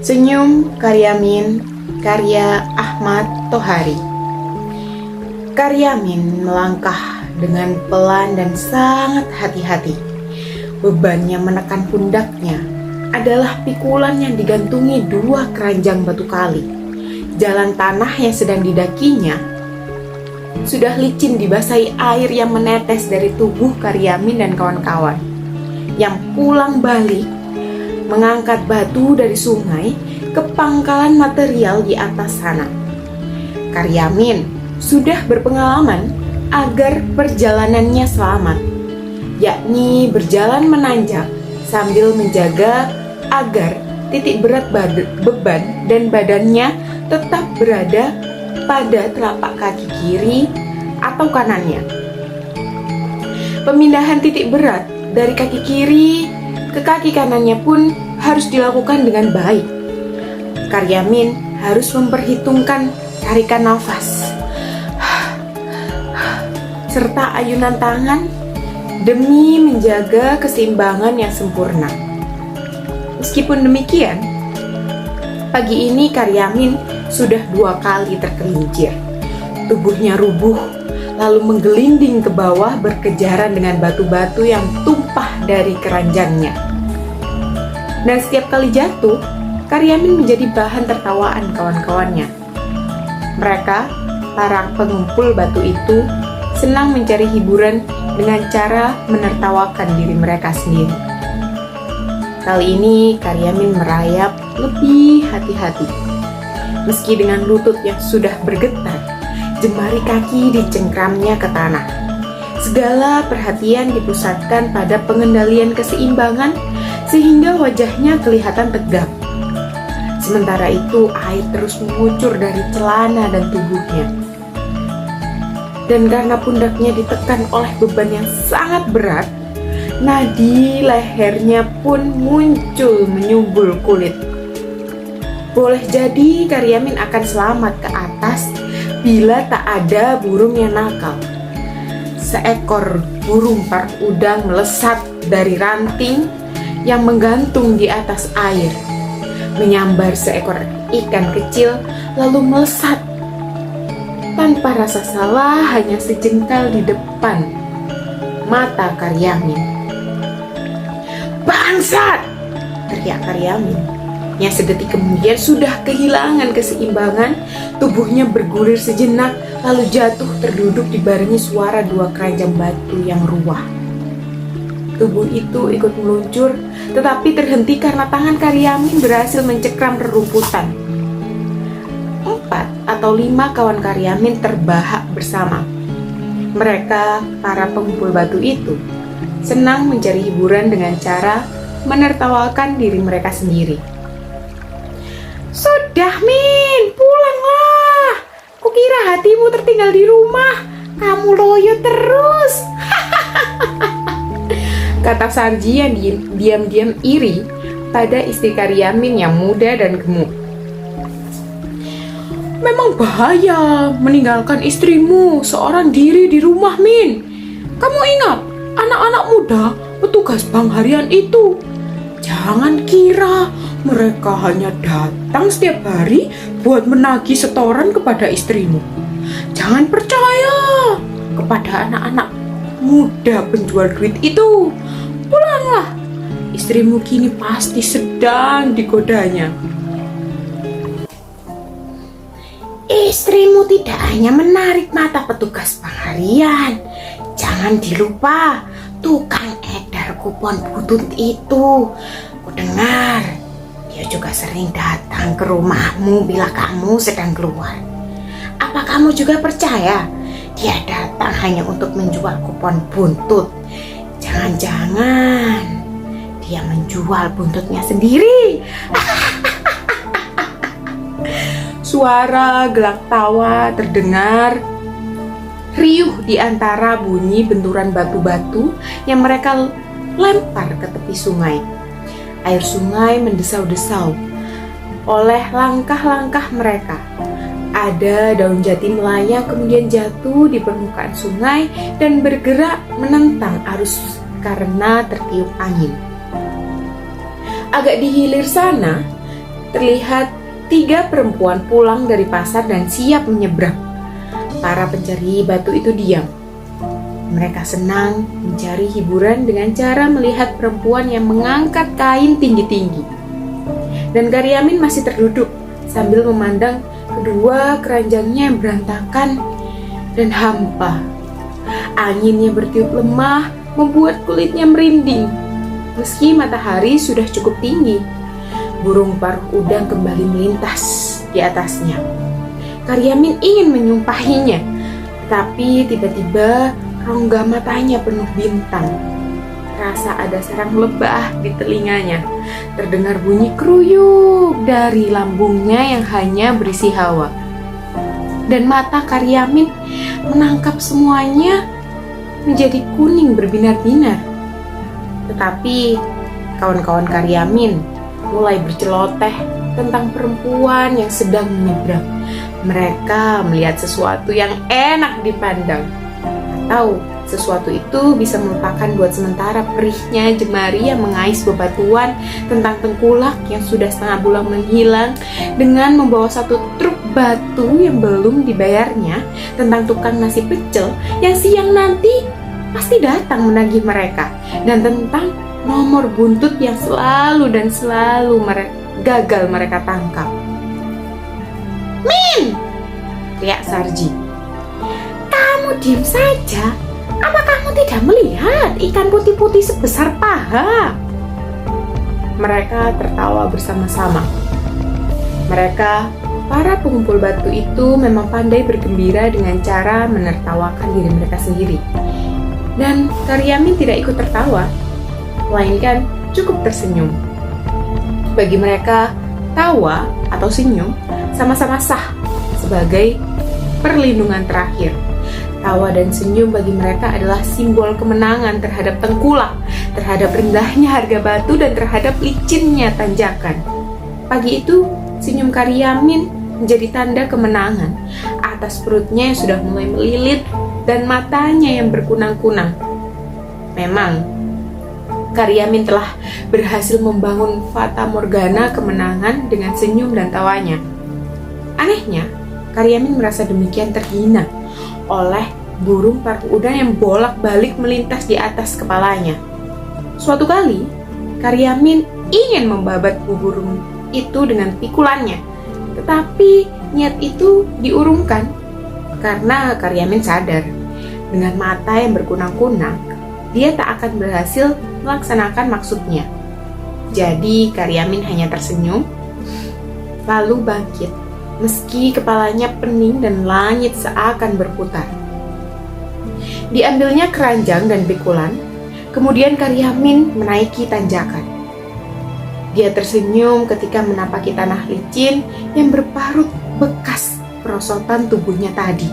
Senyum Karyamin, karya Ahmad Tohari. Karyamin melangkah dengan pelan dan sangat hati-hati. Bebannya menekan pundaknya adalah pikulan yang digantungi 2 keranjang batu kali. Jalan tanah yang sedang didakinya sudah licin dibasahi air yang menetes dari tubuh Karyamin dan kawan-kawan yang pulang balik mengangkat batu dari sungai ke pangkalan material di atas sana. Karyamin sudah berpengalaman agar perjalanannya selamat, yakni berjalan menanjak sambil menjaga agar titik berat beban dan badannya tetap berada pada telapak kaki kiri atau kanannya. Pemindahan titik berat dari kaki kiri ke kaki kanannya pun harus dilakukan dengan baik. Karyamin harus memperhitungkan tarikan nafas serta ayunan tangan demi menjaga keseimbangan yang sempurna. Meskipun demikian, pagi ini Karyamin sudah 2 kali tergelincir. Tubuhnya rubuh, lalu menggelinding ke bawah berkejaran dengan batu-batu yang tumpah dari keranjangnya. Dan setiap kali jatuh, Karyamin menjadi bahan tertawaan kawan-kawannya. Mereka, para pengumpul batu itu, senang mencari hiburan dengan cara menertawakan diri mereka sendiri. Kali ini Karyamin merayap lebih hati-hati. Meski dengan lutut yang sudah bergetar, jemari kaki dicengkramnya ke tanah. Segala perhatian dipusatkan pada pengendalian keseimbangan sehingga wajahnya kelihatan tegap. Sementara itu air terus mengucur dari celana dan tubuhnya. Dan karena pundaknya ditekan oleh beban yang sangat berat, nadi lehernya pun muncul menyumbul kulit. Boleh jadi Karyamin akan selamat ke atas bila tak ada burung yang nakal. Seekor burung park udang melesat dari ranting yang menggantung di atas air, menyambar seekor ikan kecil lalu melesat tanpa rasa salah hanya sejengkal di depan mata Karyamin. "Bangsat!" teriak Karyamin yang sedetik kemudian sudah kehilangan keseimbangan. Tubuhnya bergulir sejenak lalu jatuh terduduk dibarengi suara 2 keranjang batu yang ruwah. Tubuh itu ikut meluncur tetapi terhenti karena tangan Karyamin berhasil mencekram rerumputan. 4 atau 5 kawan Karyamin terbahak bersama. Mereka, para pengumpul batu itu, senang mencari hiburan dengan cara menertawakan diri mereka sendiri. "Sudah, Min, pulanglah. Kukira hatimu tertinggal di rumah. Kamu loyo terus," kata Sarji yang diam-diam iri pada istri Karyamin yang muda dan gemuk. "Memang bahaya meninggalkan istrimu seorang diri di rumah, Min. Kamu ingat anak-anak muda petugas bank harian itu? Jangan kira mereka hanya datang setiap hari buat menagih setoran kepada istrimu. Jangan percaya kepada anak-anak muda penjual duit itu. Pulanglah, istrimu kini pasti sedang digodanya." "Istrimu tidak hanya menarik mata petugas bank harian. Jangan dilupa tukang edar kupon butut itu. Kudengar dia juga sering datang ke rumahmu bila kamu sedang keluar. Apa kamu juga percaya dia datang hanya untuk menjual kupon buntut? Jangan-jangan dia menjual buntutnya sendiri." Suara gelak tawa terdengar riuh di antara bunyi benturan batu-batu yang mereka lempar ke tepi sungai. Air sungai mendesau-desau oleh langkah-langkah mereka. Ada daun jati melayang kemudian jatuh di permukaan sungai dan bergerak menentang arus karena tertiup angin. Agak di hilir sana, terlihat 3 perempuan pulang dari pasar dan siap menyeberang. Para pencari batu itu diam. Mereka senang mencari hiburan dengan cara melihat perempuan yang mengangkat kain tinggi-tinggi. Dan Karyamin masih terduduk sambil memandang kedua keranjangnya yang berantakan dan hampa. Angin yang bertiup lemah membuat kulitnya merinding. Meski matahari sudah cukup tinggi, burung paruh udang kembali melintas di atasnya. Karyamin ingin menyumpahinya, tapi tiba-tiba rongga matanya penuh bintang. Terasa ada sarang lebah di telinganya. Terdengar bunyi keruyuk dari lambungnya yang hanya berisi hawa. Dan mata Karyamin menangkap semuanya menjadi kuning berbinar-binar. Tetapi kawan-kawan Karyamin mulai berceloteh tentang perempuan yang sedang menyeberang. Mereka melihat sesuatu yang enak dipandang, atau sesuatu itu bisa melupakan buat sementara perihnya jemari yang mengais bebatuan tentang tengkulak yang sudah setengah bulan menghilang, dengan membawa satu truk batu yang belum dibayarnya, tentang tukang nasi pecel yang siang nanti pasti datang menagih mereka, dan tentang nomor buntut yang selalu gagal mereka tangkap. "Min!" teriak Sarji. "Kamu diam saja. Apa kamu tidak melihat ikan putih-putih sebesar paha?" Mereka tertawa bersama-sama. Para pengumpul batu itu memang pandai bergembira dengan cara menertawakan diri mereka sendiri. Dan Karyamin tidak ikut tertawa, melainkan cukup tersenyum. Bagi mereka, tawa atau senyum sama-sama sah sebagai perlindungan terakhir. Tawa dan senyum bagi mereka adalah simbol kemenangan terhadap tengkulak, terhadap rendahnya harga batu, dan terhadap licinnya tanjakan. Pagi itu, senyum Karyamin menjadi tanda kemenangan atas perutnya yang sudah mulai melilit dan matanya yang berkunang-kunang. Memang, Karyamin telah berhasil membangun fata morgana kemenangan dengan senyum dan tawanya. Anehnya, Karyamin merasa demikian terhina oleh burung paruh udang yang bolak-balik melintas di atas kepalanya. Suatu kali, Karyamin ingin membabat burung itu dengan pikulannya, tetapi niat itu diurungkan karena Karyamin sadar dengan mata yang berkunang-kunang dia tak akan berhasil melaksanakan maksudnya. Jadi Karyamin hanya tersenyum lalu bangkit, meski kepalanya pening dan langit seakan berputar. Diambilnya keranjang dan pikulan, kemudian Karyamin menaiki tanjakan. Dia tersenyum ketika menapaki tanah licin yang berparut bekas perosotan tubuhnya tadi.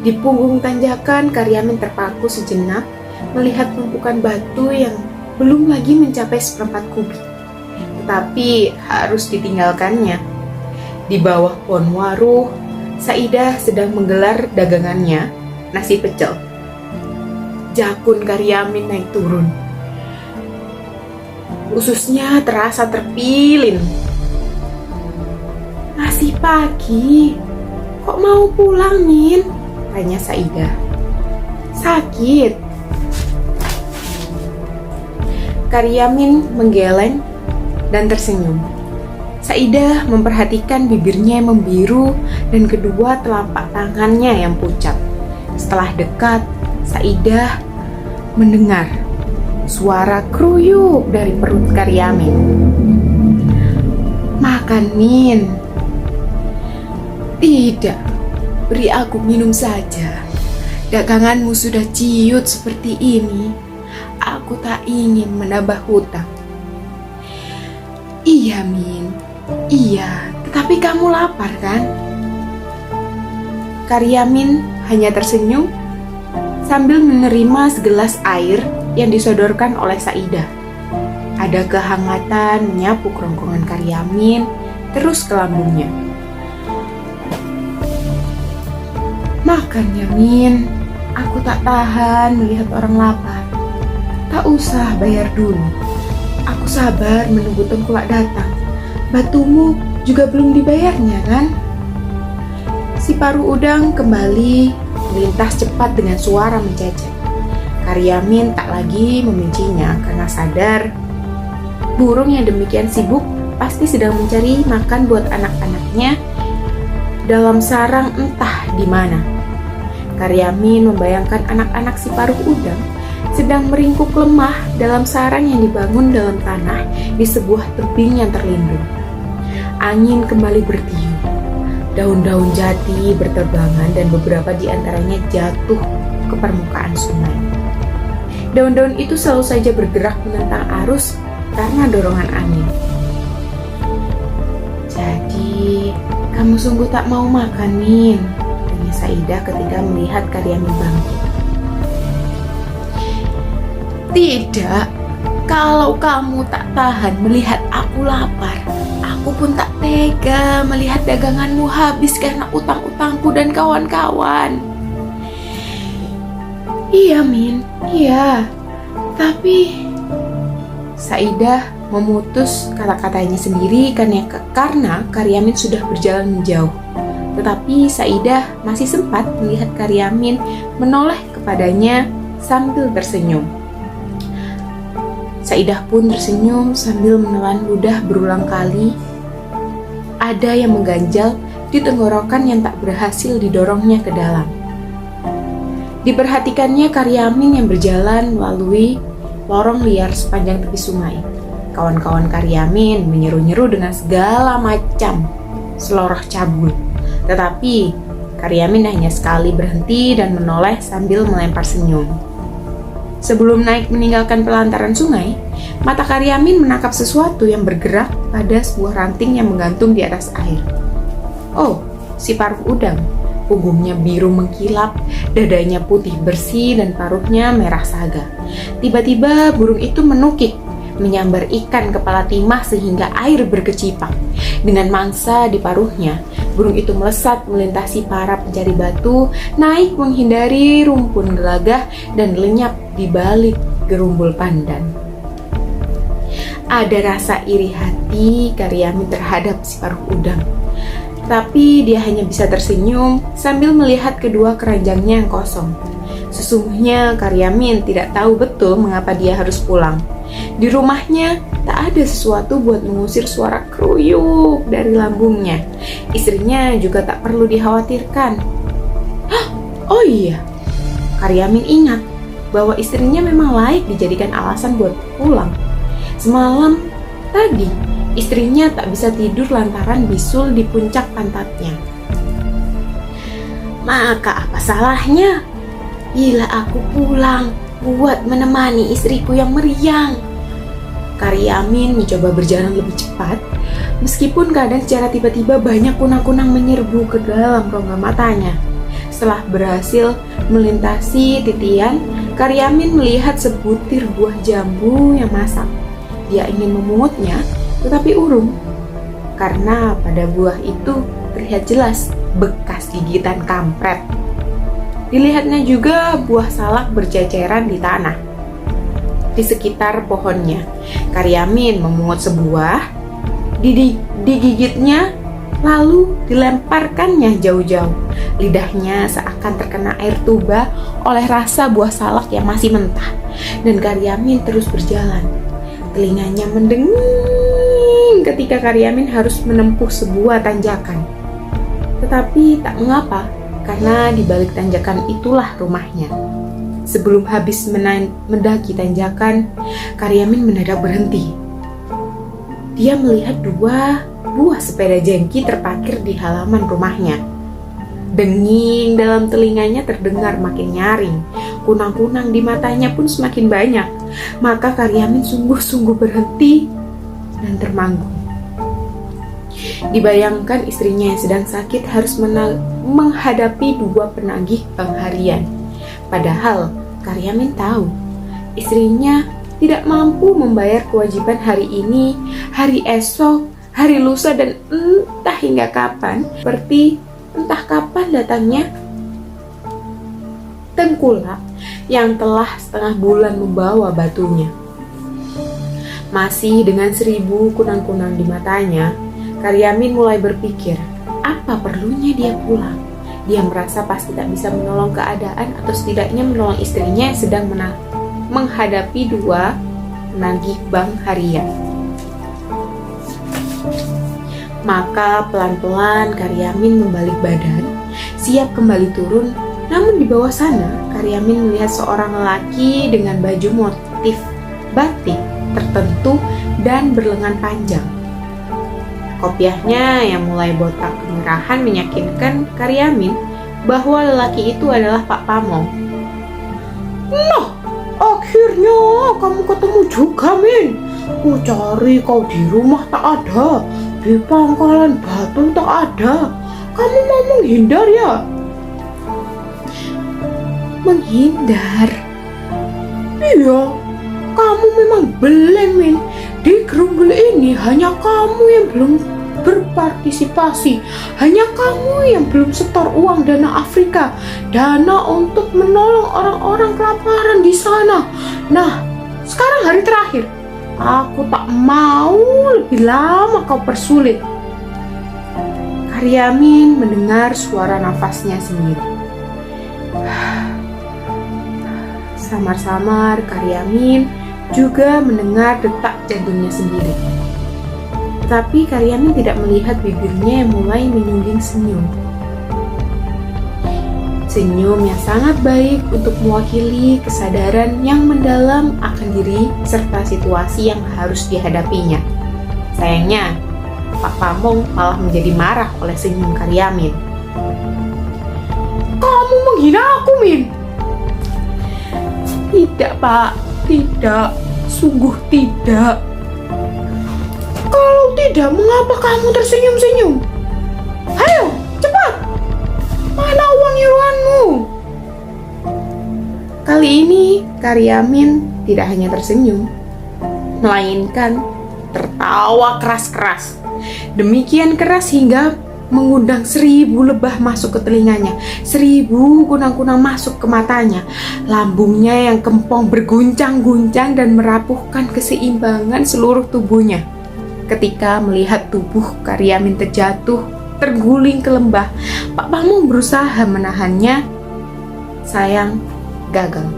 Di punggung tanjakan, Karyamin terpaku sejenak melihat tumpukan batu yang belum lagi mencapai 1/4 kubik, tetapi harus ditinggalkannya. Di bawah pohon waruh, Saidah sedang menggelar dagangannya, nasi pecel. Jakun Karyamin naik turun. Ususnya terasa terpilin. "Masih pagi, kok mau pulang, Min?" tanya Saidah. "Sakit." Karyamin menggeleng dan tersenyum. Saidah memperhatikan bibirnya yang membiru dan kedua telapak tangannya yang pucat. Setelah dekat, Saidah mendengar suara keruyuk dari perut Karyamin. "Makan, Min." "Tidak, beri aku minum saja. Daganganmu sudah ciut seperti ini. Aku tak ingin menambah hutang." "Iya, Min. Iya, tetapi kamu lapar kan?" Karyamin hanya tersenyum sambil menerima segelas air yang disodorkan oleh Saidah. Ada kehangatan menyapu kerongkongan Karyamin terus ke lambungnya. "Makan ya, Min. Aku tak tahan melihat orang lapar. Tak usah bayar dulu. Aku sabar menunggu tengkulak datang. batumu juga belum dibayarnya kan? Si paruh udang kembali melintas cepat dengan suara mencecek. Karyamin tak lagi membencinya karena sadar burung yang demikian sibuk pasti sedang mencari makan buat anak-anaknya dalam sarang entah di mana. Karyamin membayangkan anak-anak si paruh udang sedang meringkuk lemah dalam sarang yang dibangun dalam tanah di sebuah tebing yang terlindung. Angin kembali bertiup. Daun-daun jati berterbangan dan beberapa di antaranya jatuh ke permukaan sungai. Daun-daun itu selalu saja bergerak menentang arus karena dorongan angin. Jadi, kamu sungguh tak mau makan, Min? Tanya Saidah ketika melihat Karyamin bangkit. Tidak, kalau kamu tak tahan melihat aku lapar, aku pun tak tega melihat daganganmu habis karena utang-utangku dan kawan-kawan. Iya, Min, iya. Tapi Saidah memutus kata-katanya sendiri karena Karyamin sudah berjalan menjauh. Tetapi Saidah masih sempat melihat Karyamin menoleh kepadanya sambil tersenyum. Saidah pun tersenyum sambil menelan ludah berulang kali. Ada yang mengganjal di tenggorokan yang tak berhasil didorongnya ke dalam. Diperhatikannya Karyamin yang berjalan melalui lorong liar sepanjang tepi sungai. Kawan-kawan Karyamin menyeru-nyeru dengan segala macam seloroh cabul. Tetapi Karyamin hanya sekali berhenti dan menoleh sambil melempar senyum. Sebelum naik meninggalkan pelantaran sungai, mata Karyamin menangkap sesuatu yang bergerak pada sebuah ranting yang menggantung di atas air. Oh, si paruh udang. Punggungnya biru mengkilap, dadanya putih bersih dan paruhnya merah saga. Tiba-tiba burung itu menukik, menyambar ikan kepala timah sehingga air berkecipak. Dengan mangsa di paruhnya, burung itu melesat melintasi para pencari batu, naik menghindari rumpun gelagah dan lenyap di balik gerumbul pandan. Ada rasa iri hati Karyamin terhadap si paruh udang. Tapi dia hanya bisa tersenyum sambil melihat kedua keranjangnya yang kosong. Sesungguhnya Karyamin tidak tahu betul mengapa dia harus pulang. Di rumahnya tak ada sesuatu buat mengusir suara kruyuk dari lambungnya. Istrinya juga tak perlu dikhawatirkan. Oh iya, Karyamin ingat bahwa istrinya memang layak dijadikan alasan buat pulang. Semalam tadi istrinya tak bisa tidur lantaran bisul di puncak pantatnya. Maka apa salahnya bila aku pulang buat menemani istriku yang meriang? Karyamin mencoba berjalan lebih cepat, meskipun kadang secara tiba-tiba banyak kunang-kunang menyerbu ke dalam rongga matanya. Setelah berhasil melintasi titian, Karyamin melihat sebutir buah jambu yang masak. Dia ingin memungutnya, tetapi urung, karena pada buah itu terlihat jelas bekas gigitan kampret. Dilihatnya juga buah salak berceceran di tanah di sekitar pohonnya. Karyamin memungut sebuah, digigitnya, lalu dilemparkannya jauh-jauh. Lidahnya seakan terkena air tuba oleh rasa buah salak yang masih mentah, dan Karyamin terus berjalan. Telinganya mendenging ketika Karyamin harus menempuh sebuah tanjakan. Tetapi tak mengapa, karena di balik tanjakan itulah rumahnya. Sebelum habis mendaki tanjakan, Karyamin mendadak berhenti. Dia melihat dua buah sepeda jengki terparkir di halaman rumahnya. Denging dalam telinganya terdengar makin nyaring. Kunang-kunang di matanya pun semakin banyak. Maka Karyamin sungguh-sungguh berhenti dan termangu. Dibayangkan istrinya yang sedang sakit harus menghadapi dua penagih bank harian. Padahal Karyamin tahu istrinya tidak mampu membayar kewajiban hari ini, hari esok, hari lusa, dan entah hingga kapan. Seperti entah kapan datangnya tengkulak yang telah setengah bulan membawa batunya. Masih dengan 1000 kunang-kunang di matanya, Karyamin mulai berpikir, apa perlunya dia pulang? Dia merasa pasti tak bisa menolong keadaan atau setidaknya menolong istrinya yang sedang menghadapi 2 penagih bank harian. Maka pelan-pelan Karyamin membalik badan, siap kembali turun. Namun di bawah sana, Karyamin melihat seorang lelaki dengan baju motif batik tertentu dan berlengan panjang. Kopiahnya yang mulai botak kemerahan meyakinkan Karyamin bahwa lelaki itu adalah Pak Pamong. Nah, akhirnya kamu ketemu juga, Min. Ku cari kau di rumah tak ada, di pangkalan batu tak ada. Kamu mau menghindar ya? Menghindar? Iya, kamu memang beleng, Min. Di gerumbul ini hanya kamu yang belum berpartisipasi. Hanya kamu yang belum setor uang dana Afrika, dana untuk menolong orang-orang kelaparan di sana. Nah, sekarang hari terakhir. Aku tak mau lebih lama kau persulit. Karyamin mendengar suara nafasnya sendiri. Samar-samar Karyamin juga mendengar detak jantungnya sendiri. Tapi Karyamin tidak melihat bibirnya yang mulai menyungging senyum. Senyum yang sangat baik untuk mewakili kesadaran yang mendalam akan diri serta situasi yang harus dihadapinya. Sayangnya, Pak Pamong malah menjadi marah oleh senyum Karyamin. Kamu menghina aku, Min? Tidak, Pak. Tidak. Sungguh tidak. Kalau tidak, mengapa kamu tersenyum-senyum? Ayo, cepat. Mana uang iuranmu? Kali ini Karyamin tidak hanya tersenyum, melainkan tertawa keras-keras. Demikian keras hingga mengundang 1000 lebah masuk ke telinganya, 1000 kunang-kunang masuk ke matanya. Lambungnya yang kempong berguncang-guncang dan merapuhkan keseimbangan seluruh tubuhnya. Ketika melihat tubuh Karyamin terguling ke lembah, Pak Pamong berusaha menahannya. Sayang, gagal.